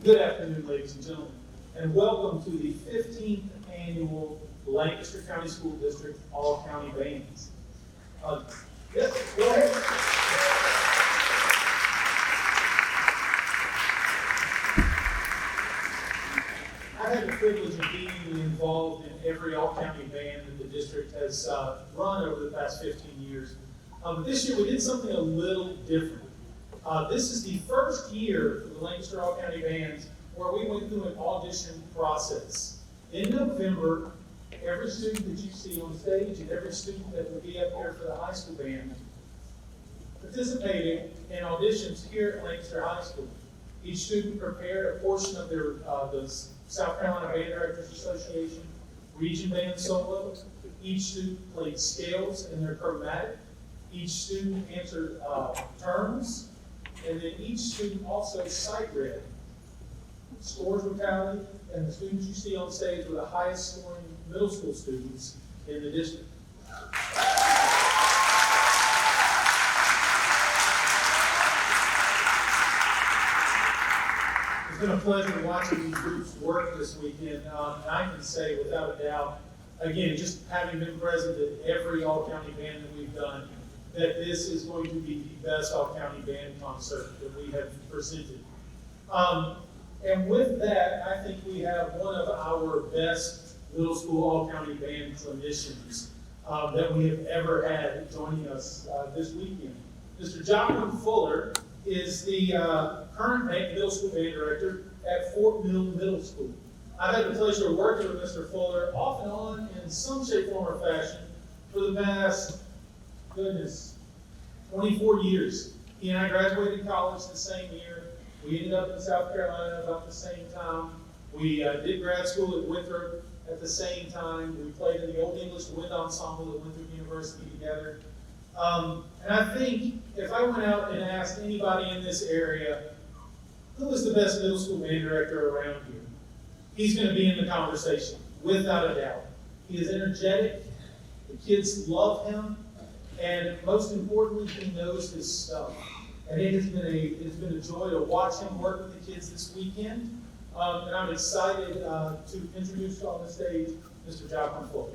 Good afternoon, ladies and gentlemen, and welcome to the 15th annual Lancaster County School District All-County Bands. Yes, go ahead. I had the privilege of being involved in every all-county band that the district has run over the past 15 years. This year we did something a little different. This is the first year for the Lancaster All-County Bands where we went through an audition process. In November, every student that you see on stage and every student that will be up here for the high school band participated in auditions here at Lancaster High School. Each student prepared a portion of their the South Carolina Band Directors Association Region Band solo. Each student played scales in their chromatic. Each student answered terms. And then each student also sight read. Scores were tallied, and the students you see on stage were the highest scoring middle school students in the district. It's been a pleasure watching these groups work this weekend. And I can say without a doubt, again, just having been present at every all-county band that we've done, that this is going to be the best all-county band concert that we have presented. And with that, I think we have one of our best middle school all-county band clinicians that we have ever had joining us this weekend. Mr. Jocelyn Fuller is the current middle school band director at Fort Mill Middle School. I've had the pleasure of working with Mr. Fuller off and on in some shape, form, or fashion for the past 24 years. He and I graduated college the same year. We ended up in South Carolina about the same time. We did grad school at Winthrop at the same time. We played in the Old English Wind Ensemble at Winthrop University together. And I think if I went out and asked anybody in this area, who is the best middle school band director around here? He's going to be in the conversation, without a doubt. He is energetic. The kids love him. And most importantly, he knows his stuff. And it's been a joy to watch him work with the kids this weekend. And I'm excited to introduce on the stage Mr. Jocelyn Fuller.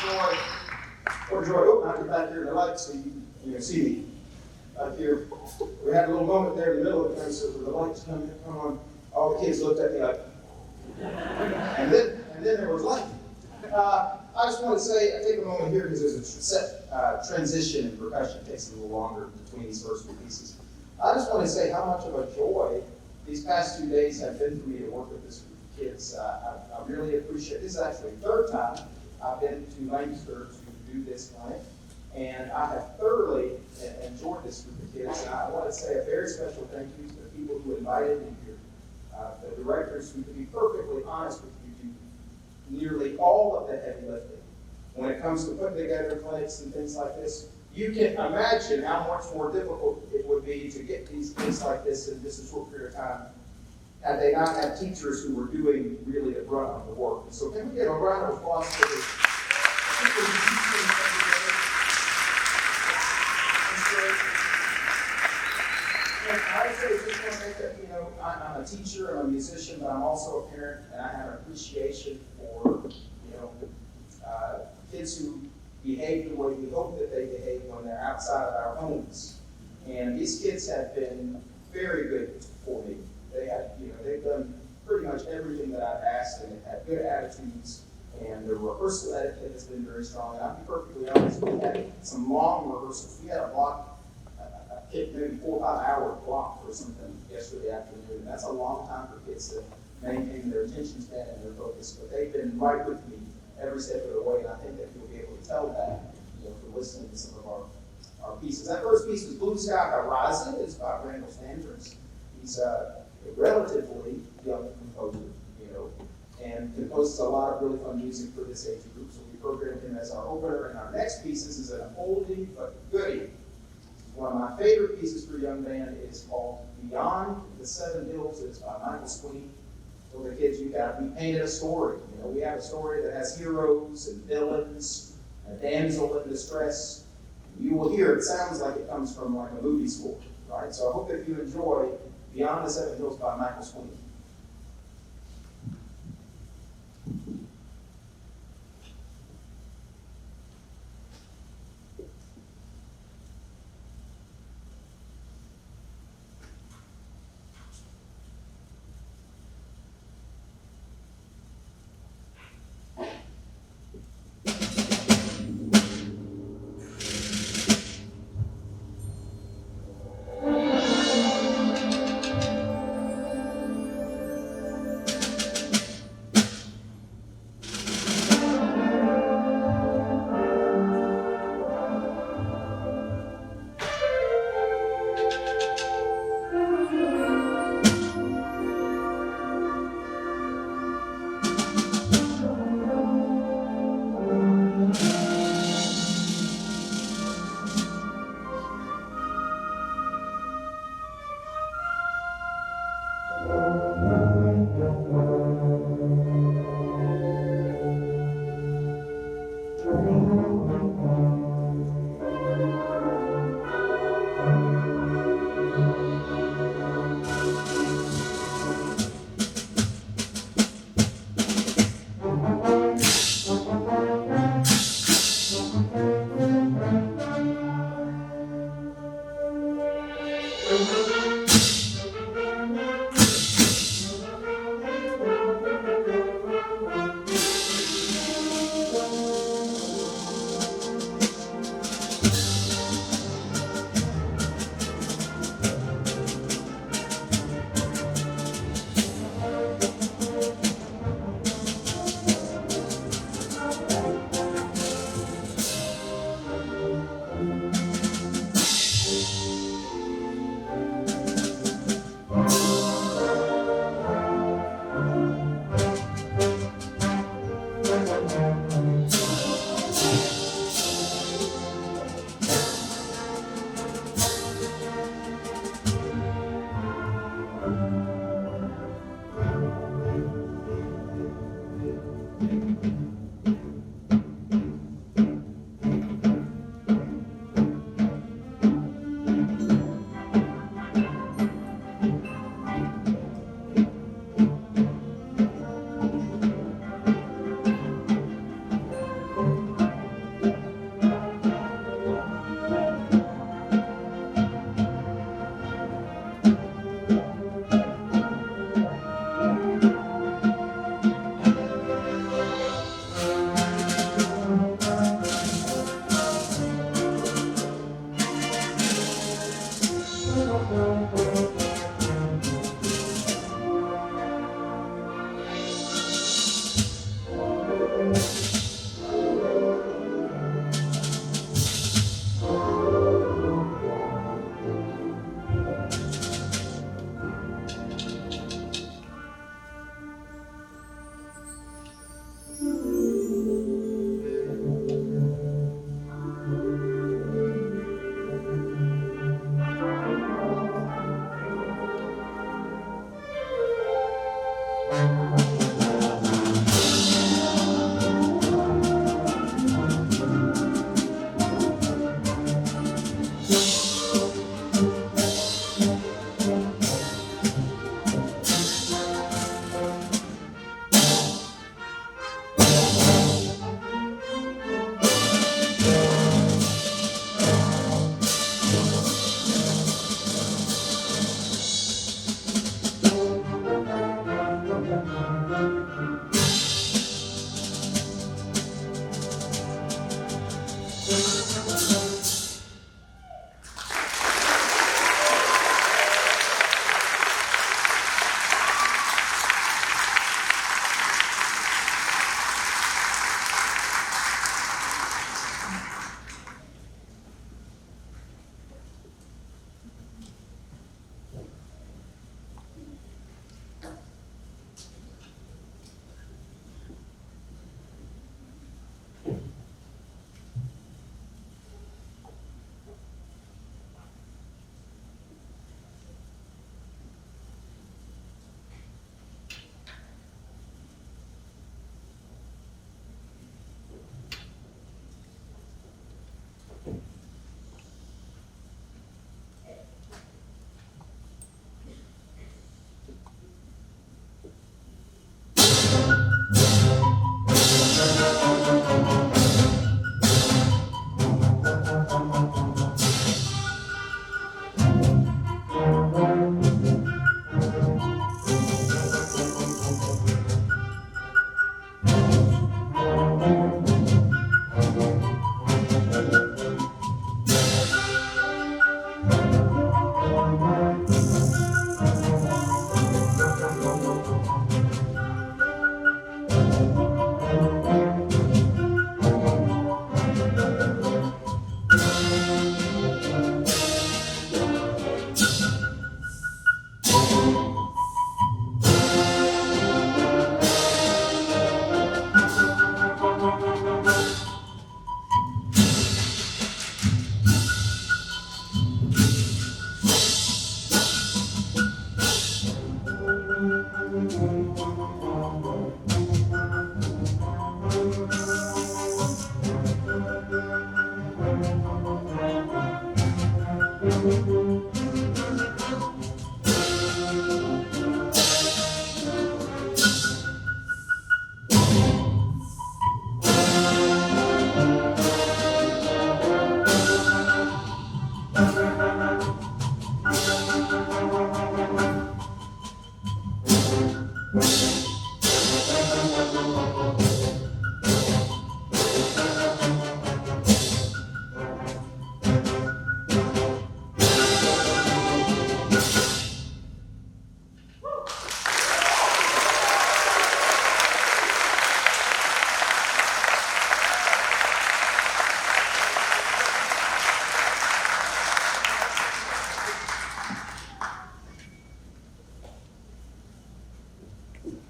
joy. What a joy. Oh, I get back here in the light so you can see me. Back here. We had a little moment there in the middle of the thing, so the lights come on. All the kids looked at me like, and then there was light. I just want to say, I take a moment here because there's a set transition in percussion. It takes a little longer between these first two pieces. I just want to say how much of a joy these past 2 days have been for me to work with this group of kids. I really appreciate this. Is actually the third time I've been to Lancaster to do this clinic, and I have thoroughly enjoyed this group of kids. And I want to say a very special thank you to the people who invited me here, the directors who, to be perfectly honest with you, do nearly all of the heavy lifting. When it comes to putting together clinics and things like this, you can imagine how much more difficult it would be to get these things like this in just a short period of time had they not had teachers who were doing really the brunt of the work. And so can we get a round of applause for the people who teach things every day? And I say just want to make that, I'm a teacher, I'm a musician, but I'm also a parent, and I have an appreciation for, kids who behave the way we hope that they behave when they're outside of our homes. And these kids have been very good for me. They've done pretty much everything that I've asked, and they've had good attitudes, and the rehearsal etiquette has been very strong. And I'll be perfectly honest, we had some long rehearsals. We had a block, maybe 4 or 5 hour block or something yesterday afternoon. And that's a long time for kids to maintain their attention span and their focus. But they've been right with me every step of the way, and I think that you'll be able to tell that, for listening to some of our pieces. That first piece was Blue Sky Horizon. It's by Randall Standards. He's a relatively young composer, and composes a lot of really fun music for this age group. So we programmed him as our opener, and our next piece is an oldie but goodie. One of my favorite pieces for a young band is called Beyond the Seven Hills. It's by Michael Sweeney. So the kids, we painted a story. We have a story that has heroes and villains, a damsel in distress. You will hear it sounds like it comes from like a movie score, right? So I hope that you enjoy Beyond the Seven Hills by Michael Sweeney.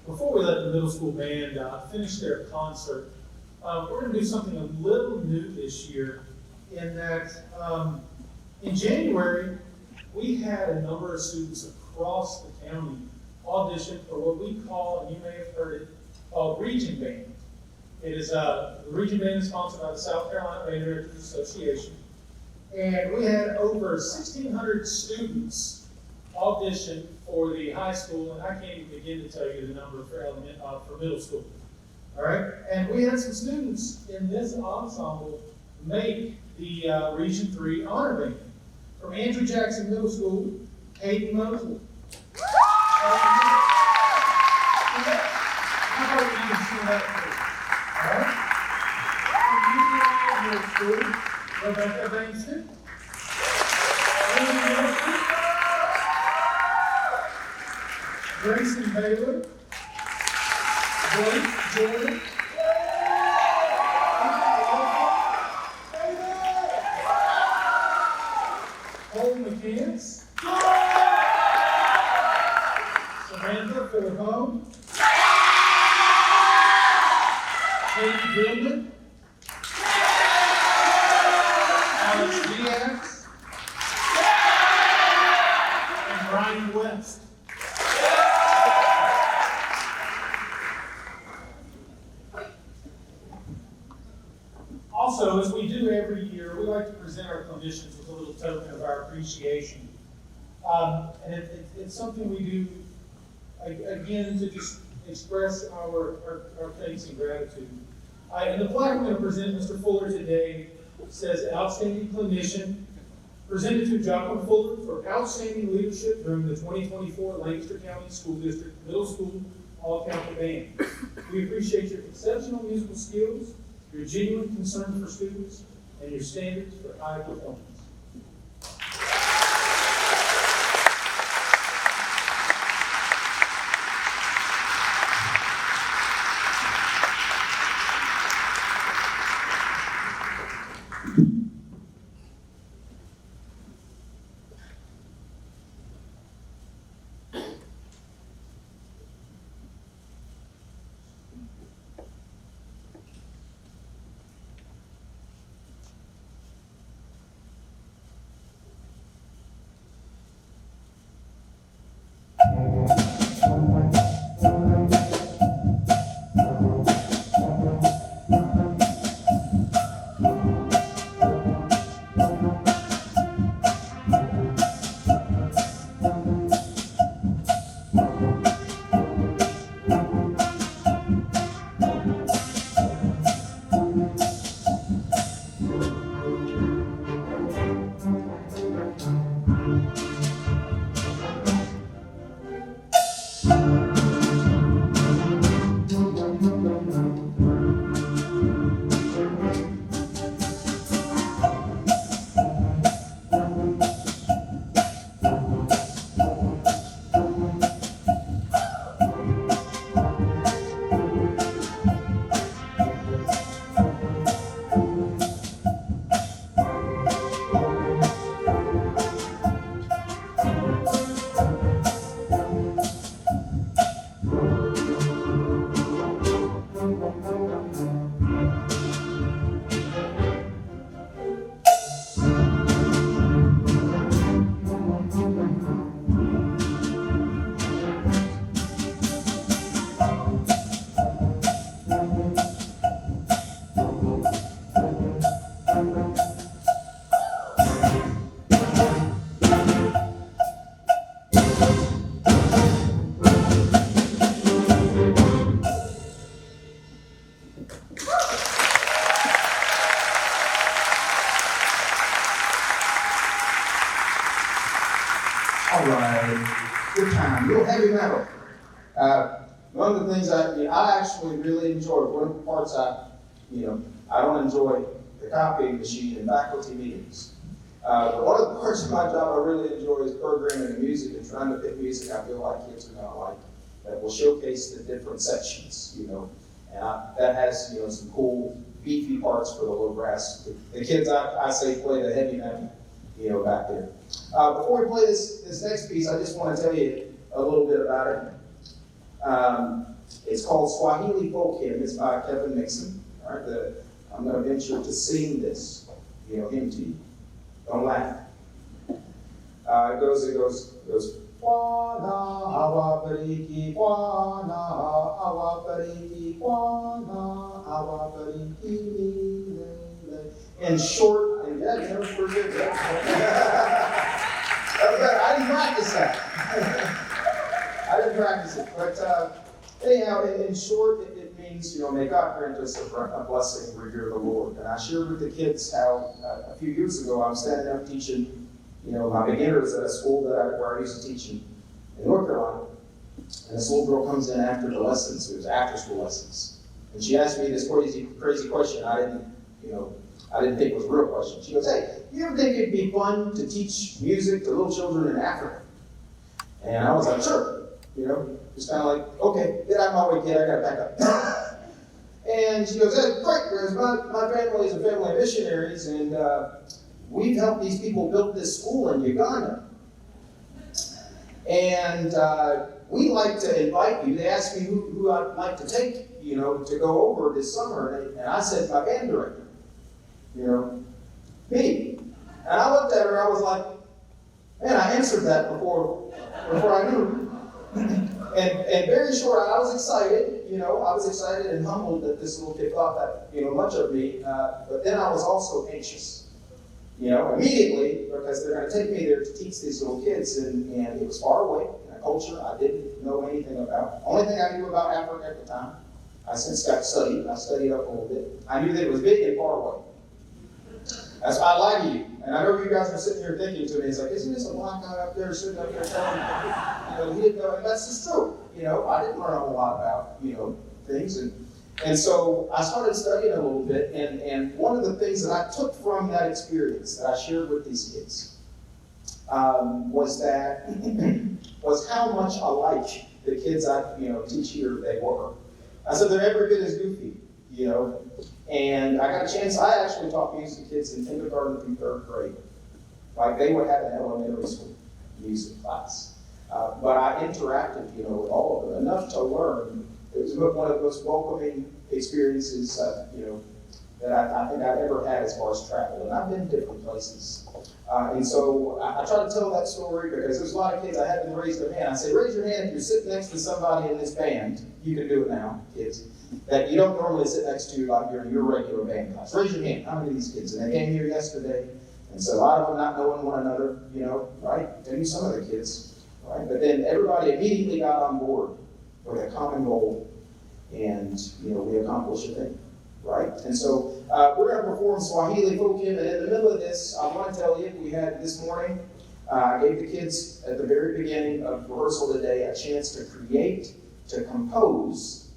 Before we let the middle school band finish their concert, we're going to do something a little new this year in that in January, we had a number of students across the county audition for what we call, and you may have heard it, called Region Band. It is the Region Band is sponsored by the South Carolina Band Directors Association. And we had over 1,600 students audition for the high school, and I can't even begin to tell you the number for middle school. All right? And we had some students in this ensemble make the Region 3 Honor Band. From Andrew Jackson Middle School, Hayden Mosley. How about you can see that too? All right? From Union Middle School, Rebecca Bankston. Grayson Baylor. Blake Jordan. Cole McCants. Samantha Philippone. Kate Gilman. Alex Diaz. And Ryan West. Also, as we do every year, we like to present our clinicians with a little token of our appreciation. And it's something we do, again, to just express our thanks and gratitude. And the plaque I'm going to present Mr. Fuller today says, Outstanding Clinician, presented to Jocelyn Fuller for outstanding leadership during the 2024 Lancaster County School District Middle School All-County Band. We appreciate your exceptional musical skills, your genuine concern for students, and your standards for high performance. All right, good time. Real heavy metal. One of the things I actually really enjoy, one of the parts I don't enjoy the copying machine and faculty meetings. But one of the parts of my job I really enjoy is programming the music and trying to pick music I feel like kids are gonna like, that will showcase the different sections, And that has, some cool, beefy parts for the low brass. The kids I say play the heavy metal, back there. Before we play this next piece, I just want to tell you a little bit about it. It's called Swahili Folk Hymn. It's by Kevin Mixon. All right, I'm going to venture to sing this, hymn to you. Don't laugh. It goes. Bwana awabariki, Bwana awabariki, Bwana awabariki milele. In short, and yeah, that was pretty good. Yeah. I didn't practice that. I didn't practice it. But anyhow, in short, it means, may God grant us a blessing to revere the Lord. And I shared with the kids how a few years ago I was standing up teaching, my beginners at a school where I used to teach in North Carolina. And this little girl comes in after the lessons. It was after school lessons. And she asked me this crazy question I didn't think was a real question. She goes, "Hey, you ever think it'd be fun to teach music to little children in Africa?" And I was like, "Sure." Just kind of like, "Okay, get out of my way, kid, I gotta back up." And she goes, "Hey, great, because my family is a family of missionaries, and we've helped these people build this school in Uganda. And we'd like to invite you." They asked me who I'd like to take, to go over this summer. And I said, "My band director, me." And I looked at her, I was like, man, I answered that before I knew. And very short, I was excited, I was excited and humbled that this little kid thought that, much of me. But then I was also anxious. Immediately, because they're going to take me there to teach these little kids, and it was far away in a culture I didn't know anything about. Only thing I knew about Africa at the time, I since got studied. I studied up a little bit. I knew that it was big and far away. That's why I lie to you. And I know you guys are sitting here thinking to me, it's like, isn't this a black guy up there sitting up there telling me, he didn't know, and that's just true. I didn't learn a whole lot about, things. And And so I started studying a little bit, and one of the things that I took from that experience that I shared with these kids was how much alike the kids I teach here they were. I said they're every bit as goofy, And I got a chance. I actually taught music to kids in kindergarten through third grade. Like they would have an elementary school music class. But I interacted, with all of them enough to learn. It was one of the most welcoming experiences, that I think I've ever had as far as travel. And I've been different places. And so I try to tell that story because there's a lot of kids, I had them raise their hand. I say, raise your hand if you're sitting next to somebody in this band. You can do it now, kids. That you don't normally sit next to like you're in your regular band class. Raise your hand. How many of these kids? And they came here yesterday. And so a lot of them not knowing one another, right? Maybe some of the kids, right? But then everybody immediately got on board with a common goal. And, we accomplished a thing, right? And so we're going to perform Swahili folk hymn. And in the middle of this, I want to tell you, we had this morning, I gave the kids at the very beginning of rehearsal today a chance to create, to compose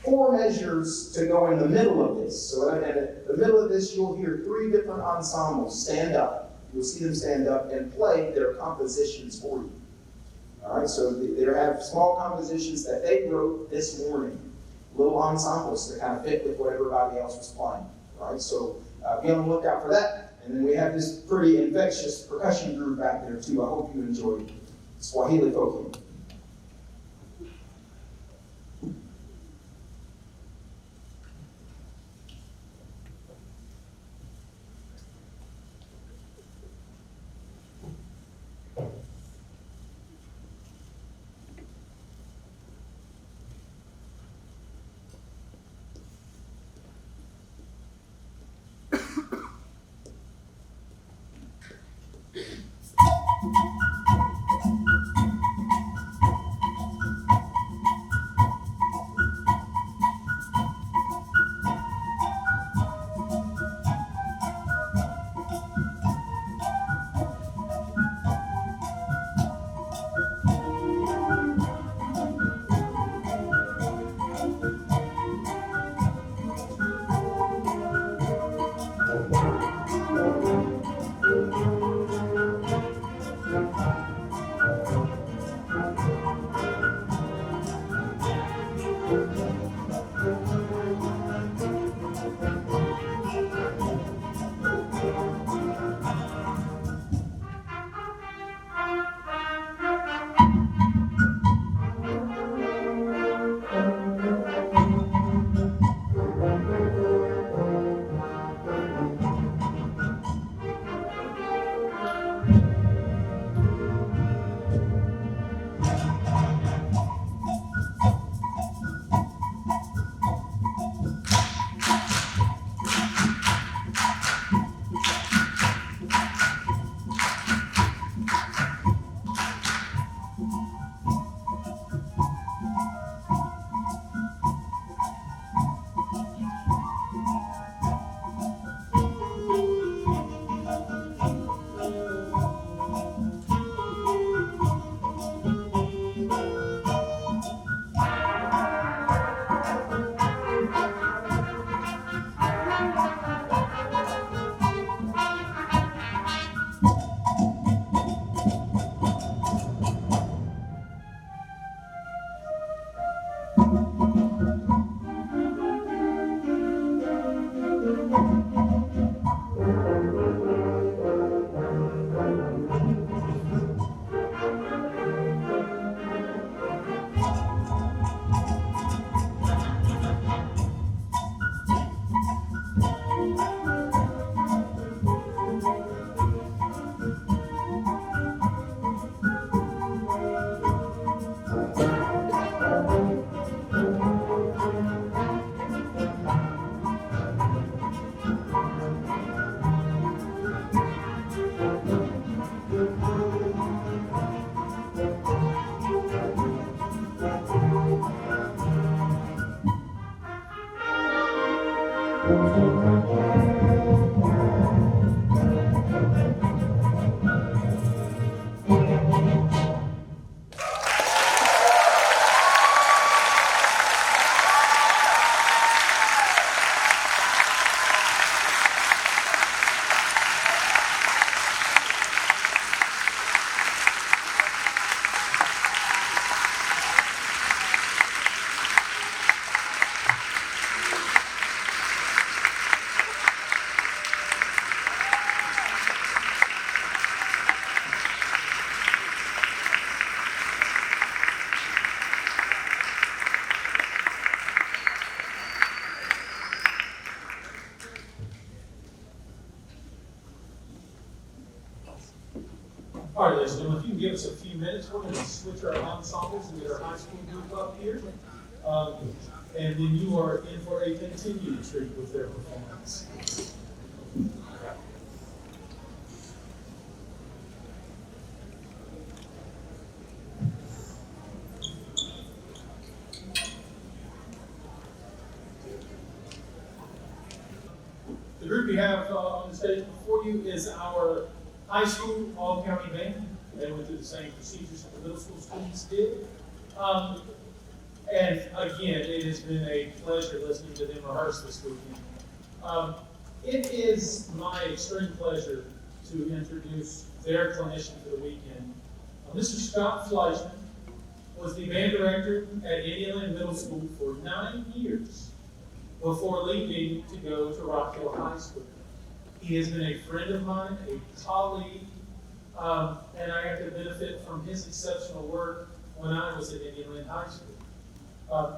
4 measures to go in the middle of this. So in the middle of this, you'll hear 3 different ensembles stand up. You'll see them stand up and play their compositions for you. All right, so they have small compositions that they wrote this morning. Little ensembles to kind of fit with what everybody else was playing. Right? So be on the lookout for that. And then we have this pretty infectious percussion group back there too. I hope you enjoy Swahili folk hymn. All right, ladies and gentlemen, if you can give us a few minutes, we're going to switch our ensembles and get our high school group up here. And then you are in for a continued treat with their performance. The group you have on the stage before you is our high school all-county band. They went through the same procedures that the middle school students did. And again, it has been a pleasure listening to them rehearse this weekend. It is my extreme pleasure to introduce their clinician for the weekend. Mr. Scott Fleischman was the band director at Indian Middle School for 9 years before leaving to go to Rock Hill High School. He has been a friend of mine, a colleague, and I got to benefit from his exceptional work when I was at Indian Land High School.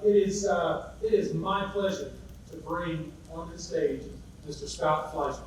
It is my pleasure to bring onto the stage Mr. Scott Fleischman.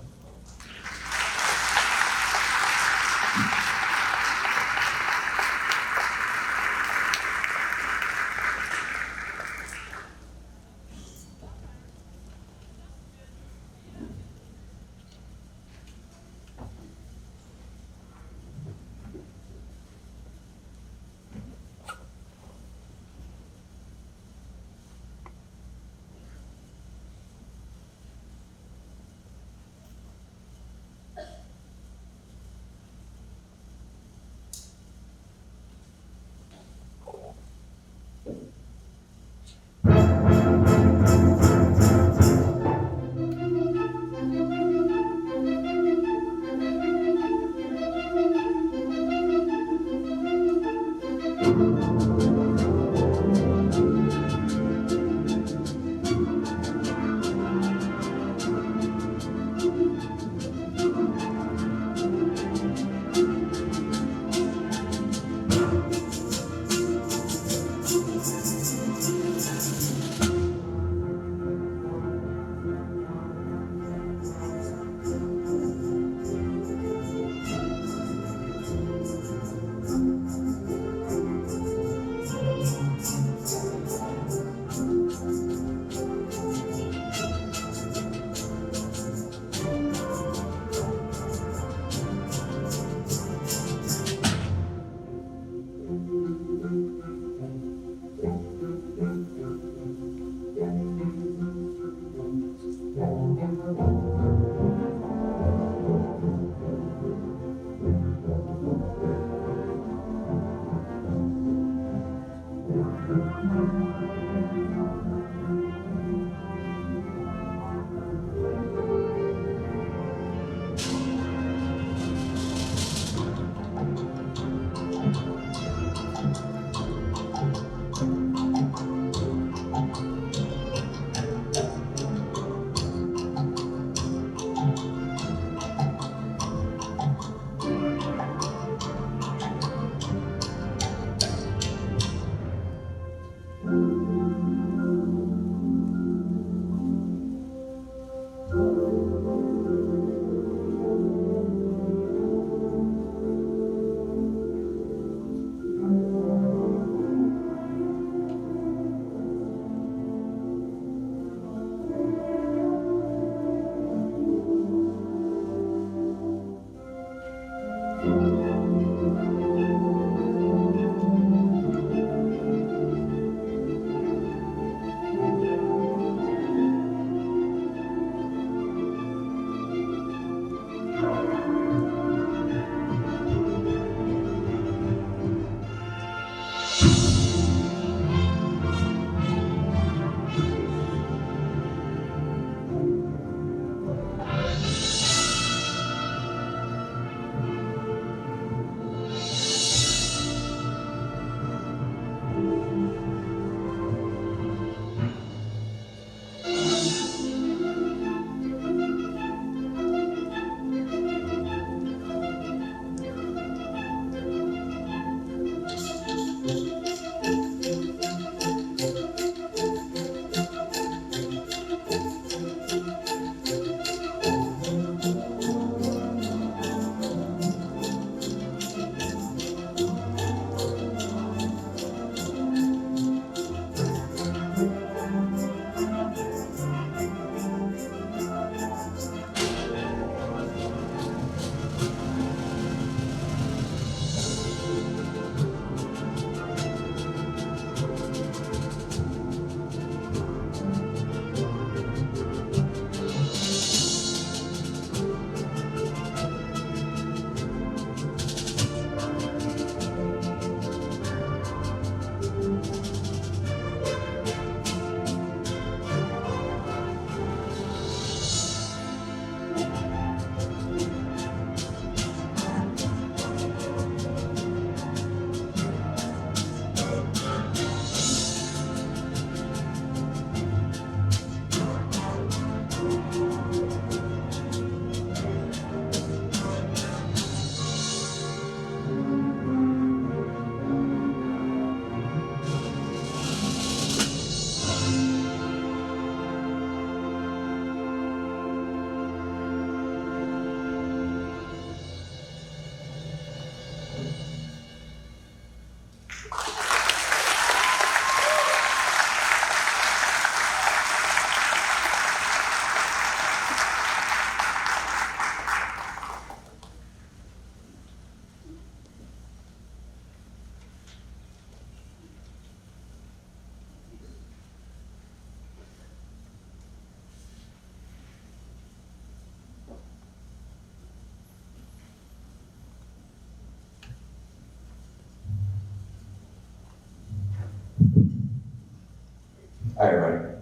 Hi, everybody.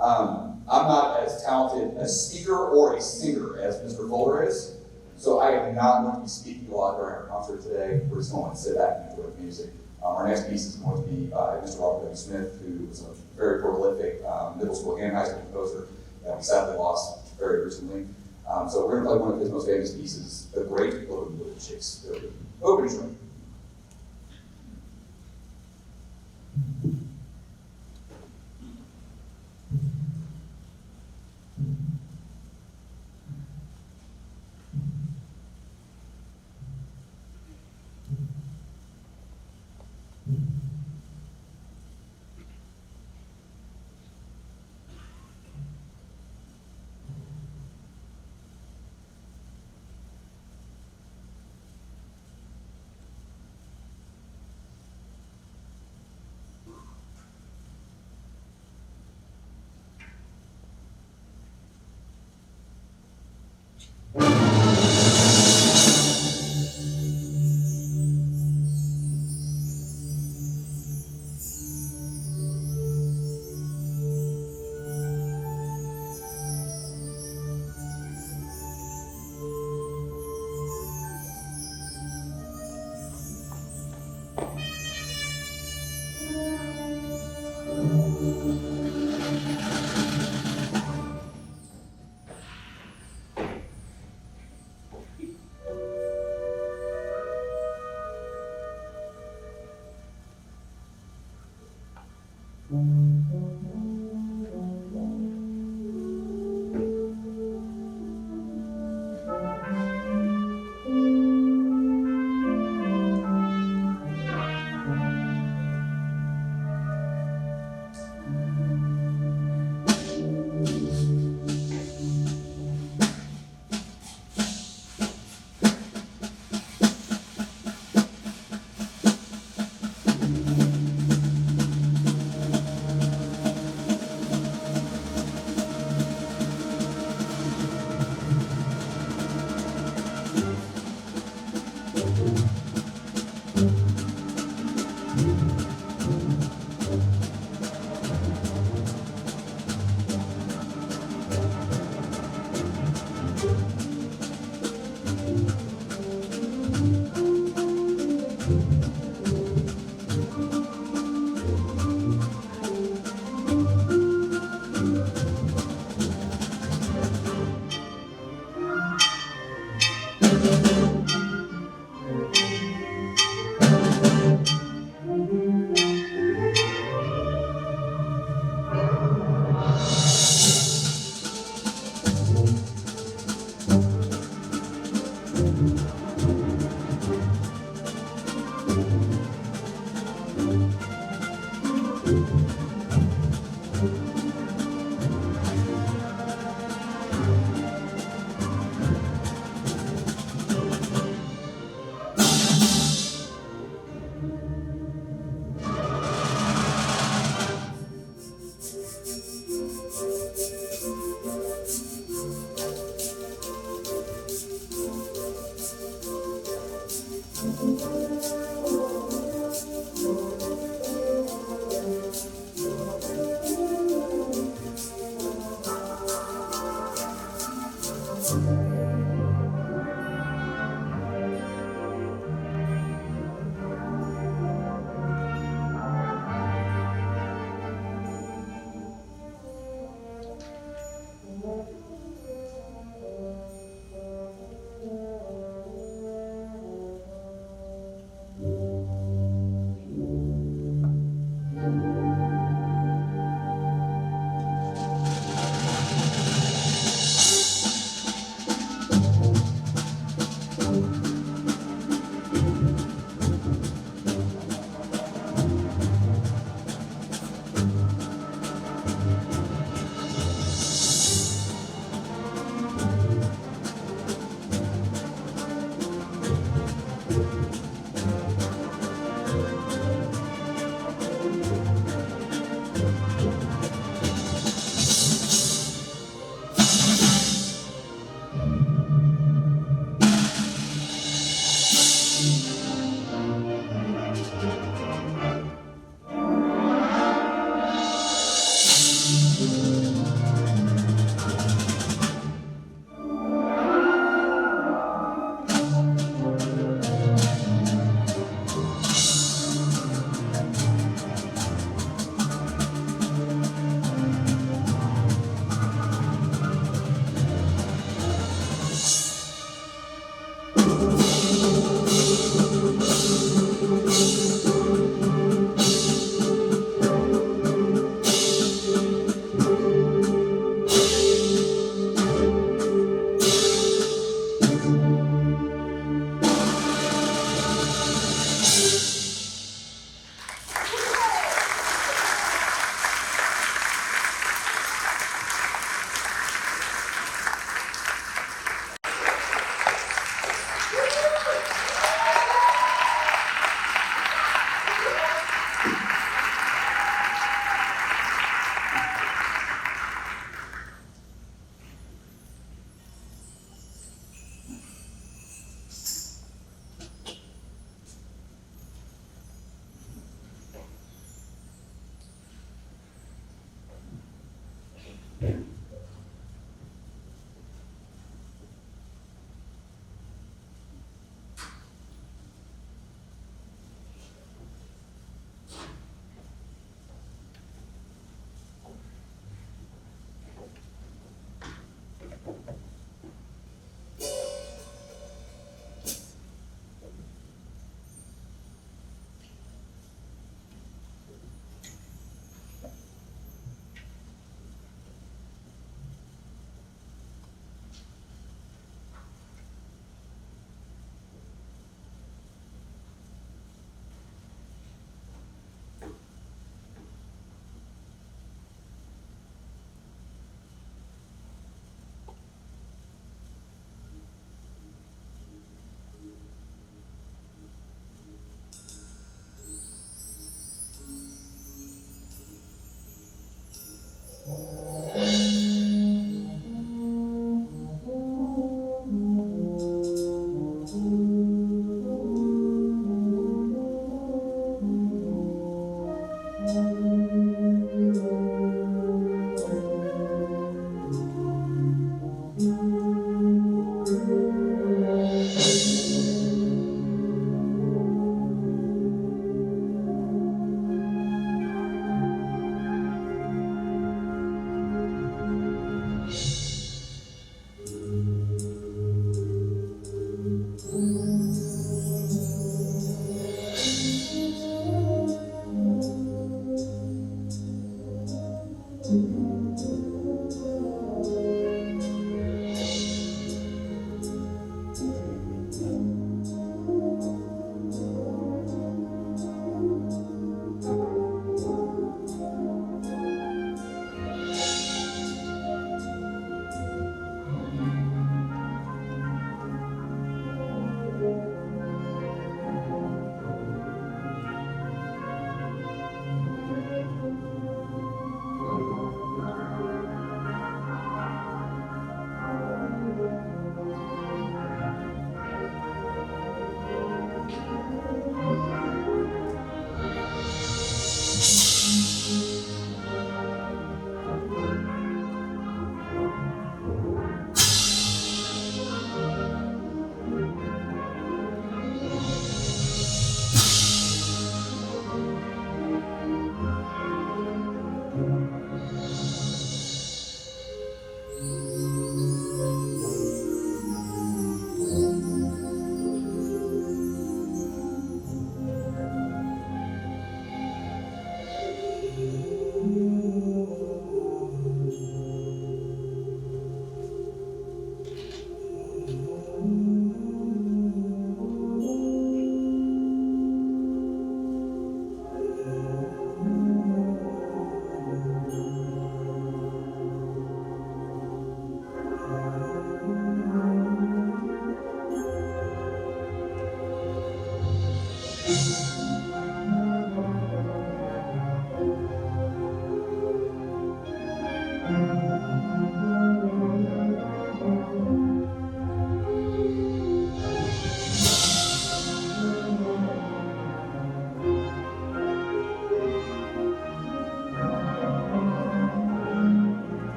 I'm not as talented a speaker or a singer as Mr. Fuller is, so I am not going to be speaking a lot during our concert today. We're just going to sit back and enjoy the music. Our next piece is going to be Mr. Robert W. Smith, who was a very prolific middle school and high school composer that we sadly lost very recently. So we're going to play one of his most famous pieces, The Great Open Wheel Chase. Open drum.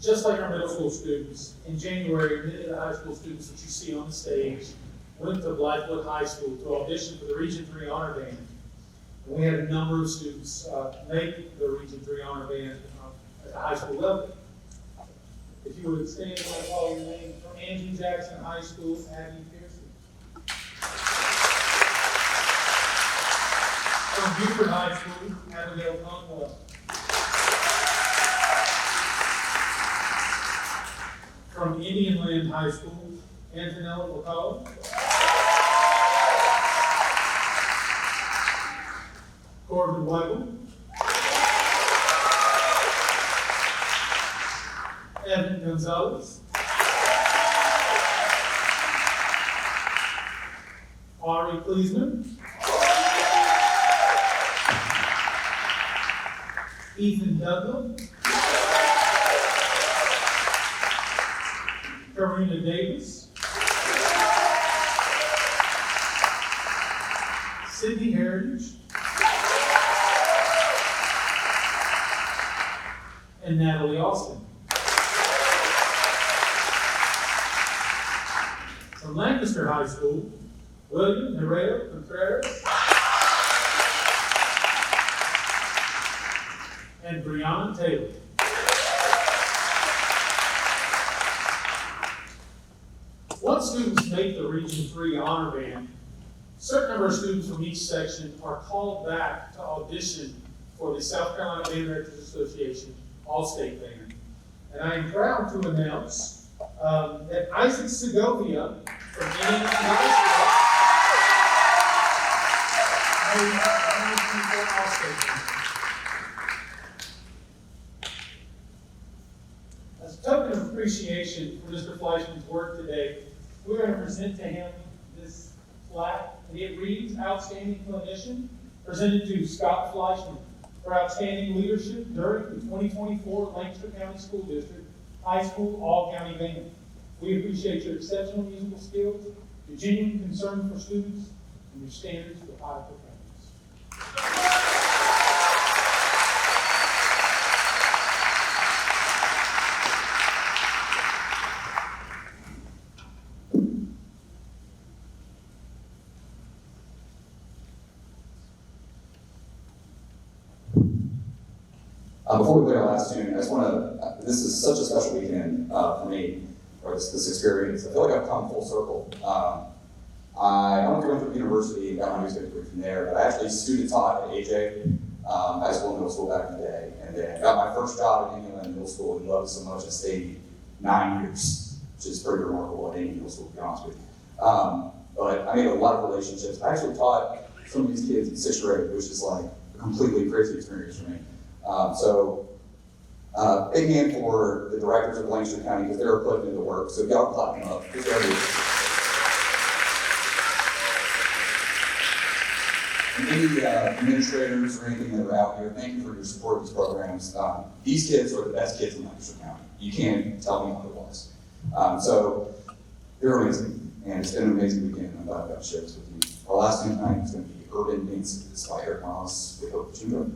just like our middle school students, in January, many of the high school students that you see on the stage went to Blackwood High School to audition for the Region 3 Honor Band. And we had a number of students make the Region 3 Honor Band at the high school level. If you would stand and I call your name, from Andrew Jackson High School, Abby Pearson. From Buford High School, Abigail Conwell. From Indian Land High School, Antonella McCullough. Corbin Weigel. Evan Gonzalez. Ari Kleesman. Ethan Dudley. Karina Davis. Sydney Heritage. And Natalie Austin. From Lancaster High School, William Herrera Contreras and Brianna Taylor. Once students make the Region 3 Honor Band, a certain number of students from each section are called back to audition for the South Carolina Band Directors Association All-State Band. And I am proud to announce that Isaac Segovia from Indian High School. As a token of appreciation for Mr. Fleischman's work today, we're going to present to him this plaque, and it reads, Outstanding Clinician, presented to Scott Fleischman for outstanding leadership during the 2024 Lancaster County School District High School All-County Band. We appreciate your exceptional musical skills, your genuine concern for students, and your standards for high performance. Before we play our last tune, I just want to, this is such a special weekend for me, or this experience. I feel like I've come full circle. I went to university and got my music degree from there, but I actually student taught at AJ, high school and middle school back in the day, and then got my first job at Indian Middle School and loved it so much I stayed 9 years, which is pretty remarkable at any middle school, to be honest with you. But I made a lot of relationships. I actually taught some of these kids in 6th grade, which is like a completely crazy experience for me. Big hand for the directors of Lancaster County because they're putting into work. So y'all clap them up. And any administrators or anything that are out here, thank you for your support of these programs. These kids are the best kids in Lancaster County. You can't tell me otherwise. So they're amazing, and it's been an amazing weekend. I'm glad I got to share this with you. Our last tune tonight is going to be Urban Dances by Eric Miles. We hope that you enjoy.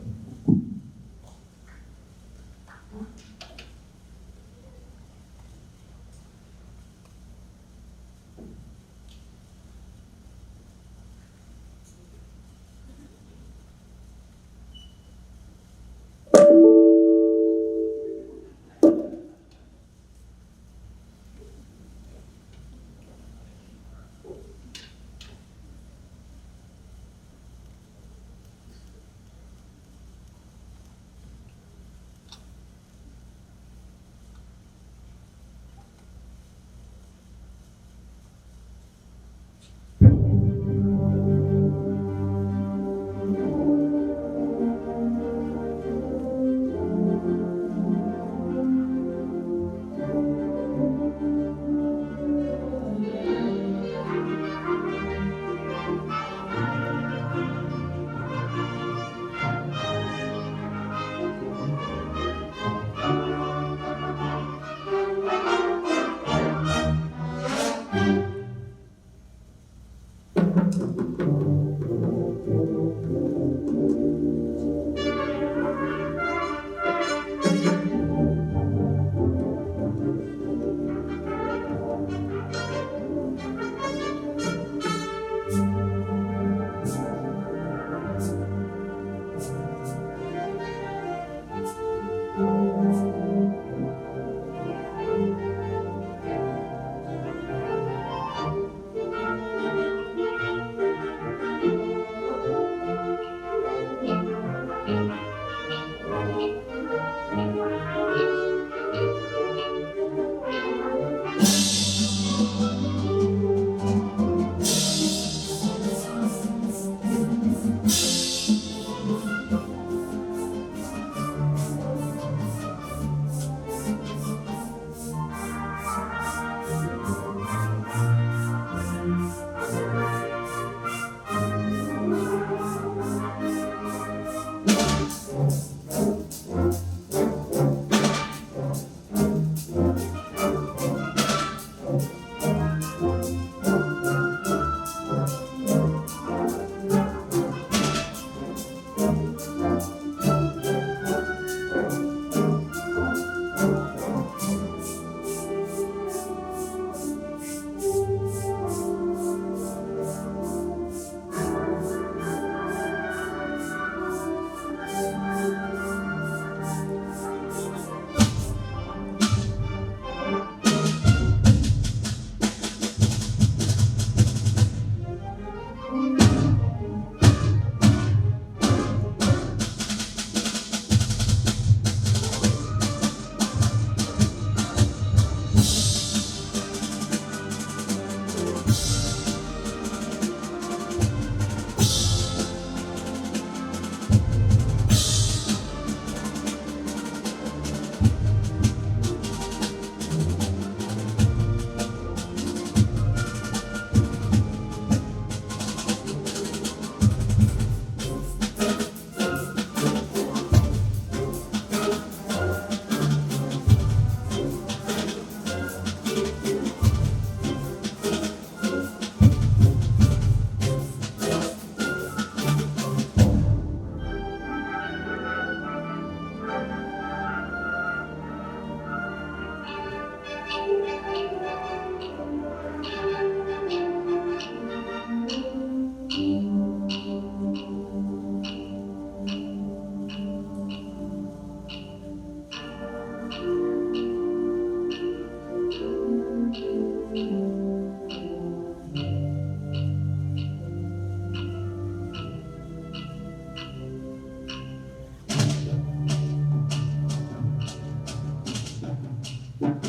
Thank you.